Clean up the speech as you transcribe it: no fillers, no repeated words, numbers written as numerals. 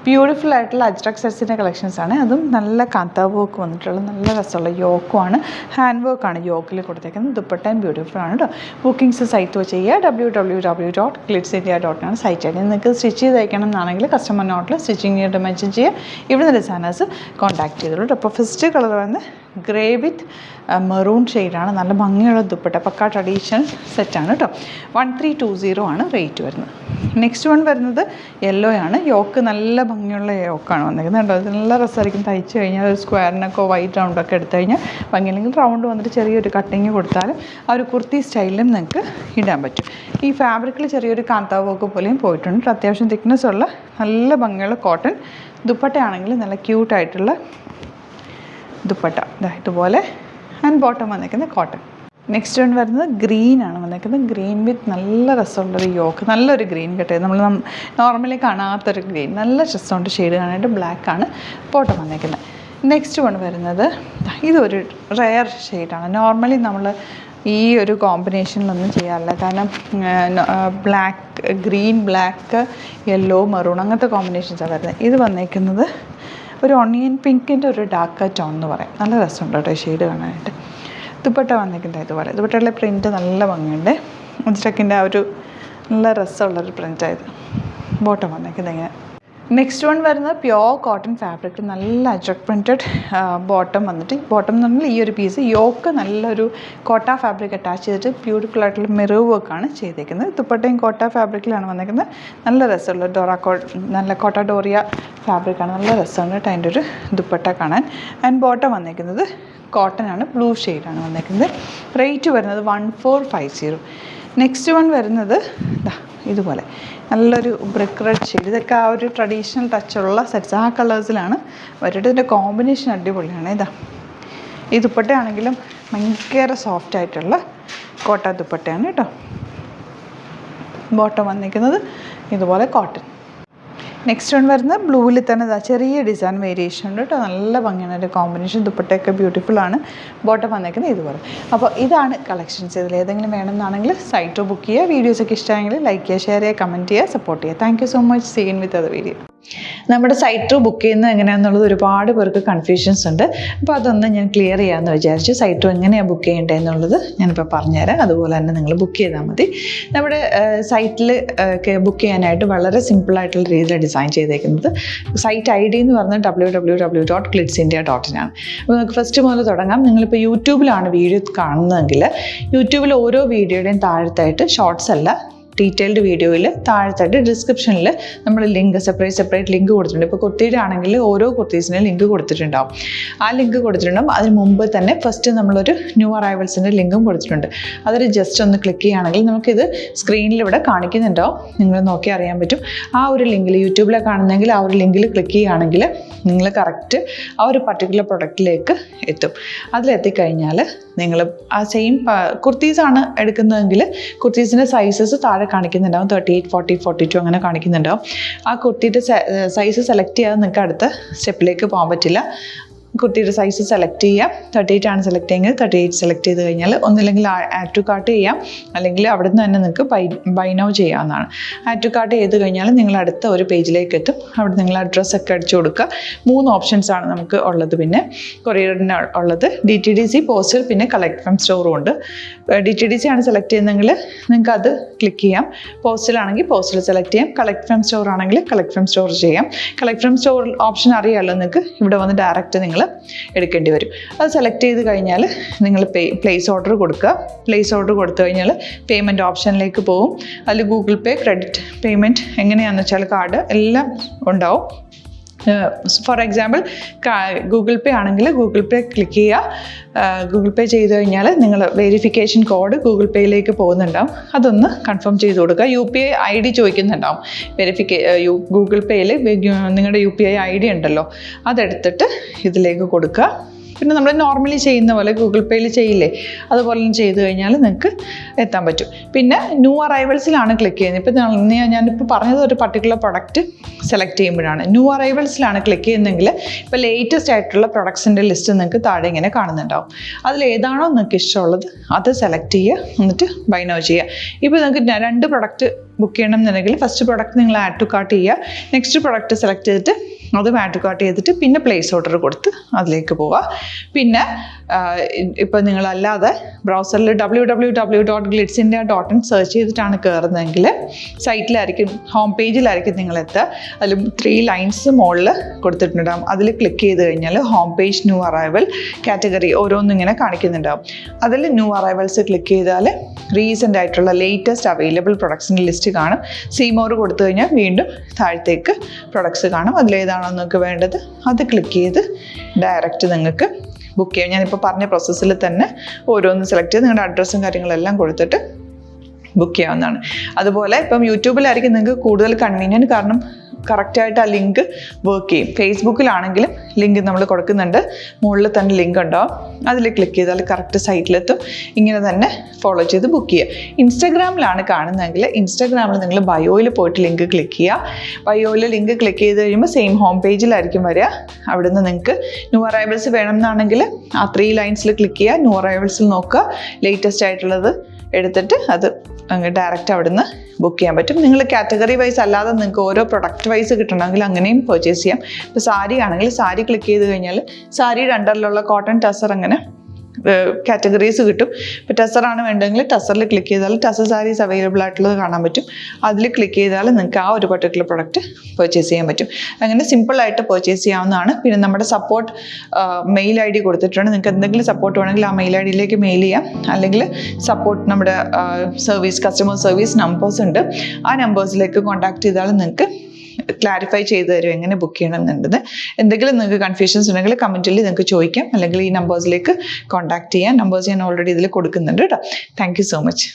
Beautiful ആയിട്ടുള്ള ajrak സെറ്റ്സിൻ്റെ collections ആണ്. അതും നല്ല കാന്ത വർക്ക് വന്നിട്ടുള്ള നല്ല രസമുള്ള യോക്കുമാണ്, ഹാൻഡ് വർക്കാണ് യോക്കിൽ കൊടുത്തേക്കുന്നത്. ദുപ്പട്ടയും ബ്യൂട്ടിഫുൾ ആണ് കേട്ടോ. ബുക്കിംഗ്സ് സൈറ്റ് ചെയ്യുക www.glitzindia.com സൈറ്റ് ആയിട്ട്. നിങ്ങൾക്ക് സ്റ്റിച്ച് ചെയ്ത് അയക്കണം എന്നാണെങ്കിൽ കസ്റ്റമർ നോട്ടിൽ സ്റ്റിച്ചിങ് ചെയ്തിട്ട് മെൻഷൻ ചെയ്യുക. ഇവിടുന്ന് ഡിസൈനേഴ്സ് കോൺടാക്ട് ചെയ്തോളൂ. അപ്പോൾ ഫസ്റ്റ് കളർ വന്ന് ഗ്രേ വിത്ത് മെറൂൺ ഷെയ്ഡാണ്. നല്ല ഭംഗിയുള്ള ദുപ്പട്ട, പക്ക ട്രഡീഷണൽ സെറ്റാണ് കേട്ടോ. 1320 ആണ് റേറ്റ് വരുന്നത്. നെക്സ്റ്റ് വൺ വരുന്നത് യെല്ലോ ആണ്. യോക്ക് നല്ല ഭംഗിയുള്ള യോക്കാണ് വന്നിരിക്കുന്നത് കേട്ടോ. ഇത് നല്ല രസമായിരിക്കും തയ്ച്ച് കഴിഞ്ഞാൽ. ഒരു സ്ക്വയറിനൊക്കെ വൈറ്റ് റൗണ്ടൊക്കെ എടുത്തു കഴിഞ്ഞാൽ ഭംഗിയില്ലെങ്കിൽ റൗണ്ട് വന്നിട്ട് ചെറിയൊരു കട്ടിങ് കൊടുത്താലും ആ ഒരു കുർത്തി സ്റ്റൈലിലും നിങ്ങൾക്ക് ഇടാൻ പറ്റും. ഈ ഫാബ്രിക്കിൽ ചെറിയൊരു കാന്ത വർക്ക് പോലെയും പോയിട്ടുണ്ട്. അത്യാവശ്യം തിക്നെസ് ഉള്ള നല്ല ഭംഗിയുള്ള കോട്ടൺ ദുപ്പട്ടയാണെങ്കിൽ നല്ല ക്യൂട്ടായിട്ടുള്ള ദുപ്പട്ട ഇതുപോലെ. ആൻഡ് ബോട്ടം വന്നിരിക്കുന്നത് കോട്ടൺ. നെക്സ്റ്റ് വൺ വരുന്നത് ഗ്രീൻ ആണ് വന്നിരിക്കുന്നത്. ഗ്രീൻ വിത്ത് നല്ല രസമുള്ളൊരു യോക്ക്, നല്ലൊരു ഗ്രീൻ കിട്ടിയത്. നമ്മൾ നോർമലി കാണാത്തൊരു ഗ്രീൻ, നല്ല രസമുണ്ട് ഷെയ്ഡ് കാണാനായിട്ട്. ബ്ലാക്ക് ആണ് ബോട്ടം വന്നിരിക്കുന്നത്. നെക്സ്റ്റ് വൺ വരുന്നത് ഇതൊരു റെയർ ഷെയ്ഡാണ്. നോർമലി നമ്മൾ ഈ ഒരു കോമ്പിനേഷനിലൊന്നും ചെയ്യാറില്ല. കാരണം ഗ്രീൻ, ബ്ലാക്ക്, യെല്ലോ, മെറൂൺ അങ്ങനത്തെ കോമ്പിനേഷൻസാണ് വരുന്നത്. ഇത് വന്നിരിക്കുന്നത് ഒരു ഓണിയൻ പിങ്കിൻ്റെ ഒരു ഡാർക്ക് ടോൺ എന്ന് പറയും. നല്ല രസമുണ്ട് കേട്ടോ ഷെയ്ഡ് കാണാനായിട്ട്. ദുപ്പട്ട വന്നിരിക്കുന്നത് ഇതുപോലെ. ദുപ്പട്ടയിലെ പ്രിൻറ്റ് നല്ല ഭംഗിയുണ്ട്. അജ്രക്കിൻ്റെ ആ ഒരു നല്ല രസമുള്ളൊരു പ്രിൻ്റായത്. ബോട്ടം വന്നിരിക്കുന്നത് ഇങ്ങനെ. നെക്സ്റ്റ് വൺ വരുന്നത് പ്യോർ കോട്ടൺ ഫാബ്രിക്, നല്ല അജ്രക് പ്രിൻറ്റഡ് ബോട്ടം വന്നിട്ട്. ബോട്ടം എന്ന് പറഞ്ഞാൽ ഈ ഒരു പീസ് യോക്ക് നല്ലൊരു കോട്ട ഫാബ്രിക് അറ്റാച്ച് ചെയ്തിട്ട് ബ്യൂട്ടിഫുൾ ആയിട്ടുള്ള മിറർ വർക്കാണ് ചെയ്തേക്കുന്നത്. ദുപ്പട്ടയും കോട്ട ഫാബ്രിക്കിലാണ് വന്നിരിക്കുന്നത്. നല്ല രസമുള്ള നല്ല കോട്ട ഡോറിയ ഫാബ്രിക്കാണ്. നല്ല രസമാണ് കേട്ടോ അതിൻ്റെ ഒരു ദുപ്പട്ട കാണാൻ. ആൻഡ് ബോട്ടം വന്നിരിക്കുന്നത് കോട്ടൺ ആണ്, ബ്ലൂ ഷെയ്ഡാണ് വന്നിരിക്കുന്നത്. റേറ്റ് വരുന്നത് 1450. നെക്സ്റ്റ് വൺ വരുന്നത് ഇതുപോലെ നല്ലൊരു ബ്രിക്ക് റെഡ് ഷെയ്ഡ്. ഇതൊക്കെ ആ ഒരു ട്രഡീഷണൽ ടച്ചുള്ള സെറ്റ്സ്, ആ കളേഴ്സിലാണ് വരിട്ട്. ഇതിൻ്റെ കോമ്പിനേഷൻ അടിപൊളിയാണ്. ഈ ദുപ്പട്ടയാണെങ്കിലും ഭയങ്കര സോഫ്റ്റ് ആയിട്ടുള്ള കോട്ട ദുപ്പട്ടയാണ് കേട്ടോ. ബോട്ടം വന്നിരിക്കുന്നത് ഇതുപോലെ കോട്ടൺ. നെക്സ്റ്റ് വൺ വരുന്നത് ബ്ലൂവിൽ തന്നെ ചെറിയ ഡിസൈൻ വേരിയേഷൻ ഉണ്ട് കേട്ടോ. നല്ല ഭംഗിയാണ് ഒരു കോമ്പിനേഷൻ. ദുപ്പട്ടയൊക്കെ ബ്യൂട്ടിഫുൾ ആണ്. ബോട്ടം വന്നേക്കുന്നത് ഇതുപോലെ. അപ്പോൾ ഇതാണ് കളക്ഷൻസ്. ഇതിൽ ഏതെങ്കിലും വേണമെന്നാണെങ്കിൽ സൈറ്റ് ബുക്ക് ചെയ്യുക. വീഡിയോസൊക്കെ ഇഷ്ടമായെങ്കിൽ ലൈക്ക് ചെയ്യുക, ഷെയർ ചെയ്യുക, കമൻറ്റ് ചെയ്യുക, സപ്പോർട്ട് ചെയ്യുക. Thank you so much. See you with other video. നമ്മുടെ സൈറ്റ് ബുക്ക് ചെയ്യുന്നത് എങ്ങനെയാണെന്നുള്ളത് ഒരുപാട് പേർക്ക് കൺഫ്യൂഷൻസ് ഉണ്ട്. അപ്പോൾ അതൊന്ന് ഞാൻ ക്ലിയർ ചെയ്യാമെന്ന് വിചാരിച്ചു. സൈറ്റ് എങ്ങനെയാണ് ബുക്ക് ചെയ്യേണ്ടത് എന്നുള്ളത് ഞാനിപ്പോൾ പറഞ്ഞുതരാം. അതുപോലെ തന്നെ നിങ്ങൾ ബുക്ക് ചെയ്താൽ മതി. നമ്മുടെ സൈറ്റിൽ ബുക്ക് ചെയ്യാനായിട്ട് വളരെ സിമ്പിളായിട്ടുള്ള രീതിയിൽ ഡിസൈൻ ചെയ്തേക്കുന്നത്. സൈറ്റ് ID എന്ന് പറഞ്ഞാൽ www.glitzindia.in ആണ്. അപ്പോൾ നമുക്ക് ഫസ്റ്റ് മുതൽ തുടങ്ങാം. നിങ്ങളിപ്പോൾ യൂട്യൂബിലാണ് വീഡിയോ കാണുന്നതെങ്കിൽ യൂട്യൂബിൽ ഓരോ വീഡിയോയുടെയും താഴത്തായിട്ട് ഷോർട്സ് അല്ല, ഡീറ്റെയിൽഡ് വീഡിയോയിൽ താഴത്തായിട്ട് ഡിസ്ക്രിപ്ഷനിൽ നമ്മൾ ലിങ്ക് സെപ്പറേറ്റ് ലിങ്ക് കൊടുത്തിട്ടുണ്ട്. ഇപ്പോൾ കുർത്തിയുടെ ആണെങ്കിൽ ഓരോ കുർത്തീസിനും ലിങ്ക് കൊടുത്തിട്ടുണ്ടാവും. ആ ലിങ്ക് കൊടുത്തിട്ടുണ്ടാവും. അതിന് മുമ്പ് തന്നെ ഫസ്റ്റ് നമ്മളൊരു ന്യൂ അറൈവൽസിൻ്റെ ലിങ്കും കൊടുത്തിട്ടുണ്ട്. അതിൽ ജസ്റ്റ് ഒന്ന് ക്ലിക്ക് ചെയ്യുകയാണെങ്കിൽ നമുക്കിത് സ്ക്രീനിൽ ഇവിടെ കാണിക്കുന്നുണ്ടാവും. നിങ്ങൾ നോക്കി അറിയാൻ പറ്റും. ആ ഒരു ലിങ്കിൽ യൂട്യൂബിലെ കാണുന്നെങ്കിൽ ആ ഒരു ലിങ്കിൽ ക്ലിക്ക് ചെയ്യുകയാണെങ്കിൽ നിങ്ങൾ കറക്റ്റ് ആ ഒരു പർട്ടിക്കുലർ പ്രൊഡക്റ്റിലേക്ക് എത്തും. അതിലെത്തിക്കഴിഞ്ഞാൽ നിങ്ങൾ ആ സെയിം കുർത്തീസാണ് എടുക്കുന്നതെങ്കിൽ കുർത്തീസിൻ്റെ സൈസസ് താഴെ കാണിക്കുന്നുണ്ടാവും. 38, 40, 42 അങ്ങനെ കാണിക്കുന്നുണ്ടാവും. ആ കുർത്തിയുടെ സൈസ് സെലക്ട് ചെയ്യാതെ നിങ്ങൾക്ക് അടുത്ത സ്റ്റെപ്പിലേക്ക് പോകാൻ പറ്റില്ല. കുർത്തിയുടെ സൈസ് സെലക്ട് ചെയ്യാം. 38 ആണ് സെലക്ട് ചെയ്യുന്നത്. 38 സെലക്ട് ചെയ്ത് കഴിഞ്ഞാൽ ഒന്നില്ലെങ്കിൽ ആഡ് ടു കാർട്ട് ചെയ്യാം, അല്ലെങ്കിൽ അവിടെ നിന്ന് തന്നെ നിങ്ങൾക്ക് ബൈ നൗ ചെയ്യാവുന്നതാണ്. ആഡ് ടു കാർട്ട് ചെയ്ത് കഴിഞ്ഞാൽ നിങ്ങൾ അടുത്ത ഒരു പേജിലേക്ക് എത്തും. അവിടെ നിങ്ങൾ അഡ്രസ്സൊക്കെ അടിച്ചു കൊടുക്കുക. 3 ഓപ്ഷൻസാണ് നമുക്ക് ഉള്ളത്. പിന്നെ കൊറിയറിന് ഉള്ളത് DTDC, പോസ്റ്റൽ, പിന്നെ കളക്ട് ഫ്രം സ്റ്റോറും ഉണ്ട്. DTDC ആണ് സെലക്ട് ചെയ്യുന്നതെങ്കിൽ നിങ്ങൾക്ക് അത് ക്ലിക്ക് ചെയ്യാം. പോസ്റ്റലാണെങ്കിൽ പോസ്റ്റൽ സെലക്ട് ചെയ്യാം. കളക്ട് ഫ്രം സ്റ്റോർ ആണെങ്കിൽ കളക്ട് ഫ്രം സ്റ്റോർ ചെയ്യാം. കളക്ട് ഫ്രം സ്റ്റോർ ഓപ്ഷൻ അറിയാമല്ലോ നിങ്ങൾക്ക്. ഇവിടെ വന്ന് ഡയറക്റ്റ് നിങ്ങൾ എടുക്കേണ്ടി വരും. അത് സെലക്ട് ചെയ്ത് കഴിഞ്ഞാൽ നിങ്ങൾ പ്ലേസ് ഓർഡർ കൊടുക്കുക. പ്ലേസ് ഓർഡർ കൊടുത്തു കഴിഞ്ഞാൽ പേയ്മെൻറ്റ് ഓപ്ഷനിലേക്ക് പോകും. അതിൽ ഗൂഗിൾ പേ, ക്രെഡിറ്റ് പേയ്മെൻറ്റ് എങ്ങനെയാണെന്ന് വെച്ചാൽ കാർഡ് എല്ലാം ഉണ്ടാവും. ഫോർ എക്സാമ്പിൾ ഗൂഗിൾ പേ ആണെങ്കിൽ ഗൂഗിൾ പേ ക്ലിക്ക് ചെയ്യുക. ഗൂഗിൾ പേ ചെയ്ത് കഴിഞ്ഞാൽ നിങ്ങൾ വെരിഫിക്കേഷൻ കോഡ് ഗൂഗിൾ പേയിലേക്ക് പോകുന്നുണ്ടാവും. അതൊന്ന് കൺഫേം ചെയ്ത് കൊടുക്കുക. UPI ID ചോദിക്കുന്നുണ്ടാവും. ഗൂഗിൾ പേയിൽ നിങ്ങളുടെ UPI ID ഉണ്ടല്ലോ, അതെടുത്തിട്ട് ഇതിലേക്ക് കൊടുക്കുക. പിന്നെ നമ്മൾ നോർമലി ചെയ്യുന്ന പോലെ ഗൂഗിൾ പേയിൽ ചെയ്യില്ലേ, അതുപോലെ ചെയ്ത് കഴിഞ്ഞാൽ നിങ്ങൾക്ക് എത്താൻ പറ്റും. പിന്നെ ന്യൂ അറൈവൽസിലാണ് ക്ലിക്ക് ചെയ്യുന്നത്. ഇപ്പം ഞാനിപ്പോൾ പറഞ്ഞത് ഒരു പർട്ടിക്കുലർ പ്രൊഡക്റ്റ് സെലക്ട് ചെയ്യുമ്പോഴാണ്. ന്യൂ അറൈവൽസിലാണ് ക്ലിക്ക് ചെയ്യുന്നതെങ്കിൽ ഇപ്പോൾ ലേറ്റസ്റ്റ് ആയിട്ടുള്ള പ്രൊഡക്ട്സിൻ്റെ ലിസ്റ്റ് നിങ്ങൾക്ക് താഴെ ഇങ്ങനെ കാണുന്നുണ്ടാവും. അതിലേതാണോ നിങ്ങൾക്ക് ഇഷ്ടമുള്ളത് അത് സെലക്ട് ചെയ്യുക, എന്നിട്ട് ബൈ നൗ ചെയ്യുക. ഇപ്പോൾ നിങ്ങൾക്ക് 2 പ്രൊഡക്റ്റ് ബുക്ക് ചെയ്യണം എന്നുണ്ടെങ്കിൽ ഫസ്റ്റ് പ്രൊഡക്റ്റ് നിങ്ങൾ ആഡ് ടു കാർട്ട് ചെയ്യുക, നെക്സ്റ്റ് പ്രൊഡക്റ്റ് സെലക്ട് ചെയ്തിട്ട് അതും ആഡ് ടു കാർട്ട് ചെയ്തിട്ട് പിന്നെ പ്ലേസ് ഓർഡർ കൊടുത്ത് അതിലേക്ക് പോവുക. പിന്നെ ഇപ്പോൾ നിങ്ങളല്ലാതെ ബ്രൗസറിൽ www.glitzindia.in സെർച്ച് ചെയ്തിട്ടാണ് കയറുന്നതെങ്കിൽ സൈറ്റിലായിരിക്കും, ഹോം പേജിലായിരിക്കും നിങ്ങളെത്തുക. അതിൽ 3 ലൈൻസ് മുകളിൽ കൊടുത്തിട്ടുണ്ടാകും. അതിൽ ക്ലിക്ക് ചെയ്ത് കഴിഞ്ഞാൽ home page new arrival category ഓരോന്നിങ്ങനെ കാണിക്കുന്നുണ്ടാകും. അതിൽ ന്യൂ അറൈവൽസ് ക്ലിക്ക് ചെയ്താൽ റീസെൻ്റ് ആയിട്ടുള്ള ലേറ്റസ്റ്റ് അവൈലബിൾ പ്രൊഡക്ട്സിൻ്റെ ലിസ്റ്റ് കാണും. സീമോർ കൊടുത്തു കഴിഞ്ഞാൽ വീണ്ടും താഴത്തേക്ക് പ്രൊഡക്ട്സ് കാണും. അതിലേതാണോ നിങ്ങൾക്ക് വേണ്ടത് അത് ക്ലിക്ക് ചെയ്ത് ഡയറക്റ്റ് നിങ്ങൾക്ക് ബുക്ക് ചെയ്യാം. ഞാനിപ്പോൾ പറഞ്ഞ പ്രോസസ്സിൽ തന്നെ ഓരോന്ന് സെലക്ട് ചെയ്ത് നിങ്ങളുടെ അഡ്രസ്സും കാര്യങ്ങളെല്ലാം കൊടുത്തിട്ട് ബുക്ക് ചെയ്യാവുന്നതാണ്. അതുപോലെ ഇപ്പം യൂട്യൂബിലായിരിക്കും നിങ്ങൾക്ക് കൂടുതൽ കൺവീനിയൻറ്റ്, കാരണം കറക്റ്റായിട്ട് ആ ലിങ്ക് വർക്ക് ചെയ്യും. ഫേസ്ബുക്കിലാണെങ്കിലും ലിങ്ക് നമ്മൾ കൊടുക്കുന്നുണ്ട്, മുകളിൽ തന്നെ ലിങ്ക് ഉണ്ടാവും. അതിൽ ക്ലിക്ക് ചെയ്താൽ കറക്റ്റ് സൈറ്റിലെത്തും. ഇങ്ങനെ തന്നെ ഫോളോ ചെയ്ത് ബുക്ക് ചെയ്യുക. ഇൻസ്റ്റാഗ്രാമിലാണ് കാണുന്നതെങ്കിൽ ഇൻസ്റ്റാഗ്രാമിൽ നിങ്ങൾ ബയോയിൽ പോയിട്ട് ലിങ്ക് ക്ലിക്ക് ചെയ്യുക. ബയോയിൽ ലിങ്ക് ക്ലിക്ക് ചെയ്ത് കഴിയുമ്പോൾ സെയിം ഹോം പേജിലായിരിക്കും വരിക. അവിടുന്ന് നിങ്ങൾക്ക് ന്യൂ അറൈവൽസ് വേണമെന്നാണെങ്കിൽ ആ 3 ലൈൻസിൽ ക്ലിക്ക് ചെയ്യുക, ന്യൂ അറൈവൽസിൽ നോക്കുക, ലേറ്റസ്റ്റ് ആയിട്ടുള്ളത് എടുത്തിട്ട് അത് അങ്ങ് ഡയറക്റ്റ് അവിടുന്ന് ബുക്ക് ചെയ്യാൻ പറ്റും. നിങ്ങൾ കാറ്റഗറി വൈസ് അല്ലാതെ നിങ്ങൾക്ക് ഓരോ പ്രൊഡക്റ്റ് വൈസ് കിട്ടണമെങ്കിൽ അങ്ങനെയും പർച്ചേസ് ചെയ്യാം. ഇപ്പോൾ സാരി ആണെങ്കിൽ സാരി ക്ലിക്ക് ചെയ്ത് കഴിഞ്ഞാൽ സാരിയുടെ അണ്ടറിലുള്ള കോട്ടൺ ടസർ അങ്ങനെ കാറ്റഗറീസ് കിട്ടും. ഇപ്പോൾ ടസറാണ് വേണ്ടതെങ്കിൽ ടസറിൽ ക്ലിക്ക് ചെയ്താൽ ടസർ സാരീസ് അവൈലബിൾ ആയിട്ടുള്ളത് കാണാൻ പറ്റും. അതിൽ ക്ലിക്ക് ചെയ്താൽ നിങ്ങൾക്ക് ആ ഒരു പർട്ടിക്കുലർ പ്രൊഡക്റ്റ് പർച്ചേസ് ചെയ്യാൻ പറ്റും. അങ്ങനെ സിമ്പിളായിട്ട് പർച്ചേസ് ചെയ്യാവുന്നതാണ്. പിന്നെ നമ്മുടെ സപ്പോർട്ട് മെയിൽ ID കൊടുത്തിട്ടുണ്ട്. നിങ്ങൾക്ക് എന്തെങ്കിലും സപ്പോർട്ട് വേണമെങ്കിൽ ആ മെയിൽ IDയിലേക്ക് മെയിൽ ചെയ്യാം. അല്ലെങ്കിൽ സപ്പോർട്ട് നമ്മുടെ കസ്റ്റമർ സർവീസ് നമ്പേഴ്സ് ഉണ്ട്, ആ നമ്പേഴ്സിലേക്ക് കോൺടാക്ട് ചെയ്താൽ നിങ്ങൾക്ക് ക്ലാരിഫൈ ചെയ്ത് തരും എങ്ങനെ ബുക്ക് ചെയ്യണം എന്നുള്ളത്. എന്തെങ്കിലും നിങ്ങൾക്ക് കൺഫ്യൂഷൻസ് ഉണ്ടെങ്കിൽ കമൻറ്റിൽ നിങ്ങൾക്ക് ചോദിക്കാം, അല്ലെങ്കിൽ ഈ നമ്പേഴ്സിലേക്ക് കോൺടാക്ട് ചെയ്യാം. നമ്പേഴ്സ് ഞാൻ ഓൾറെഡി ഇതിൽ കൊടുക്കുന്നുണ്ട് കേട്ടോ. Thank you so much.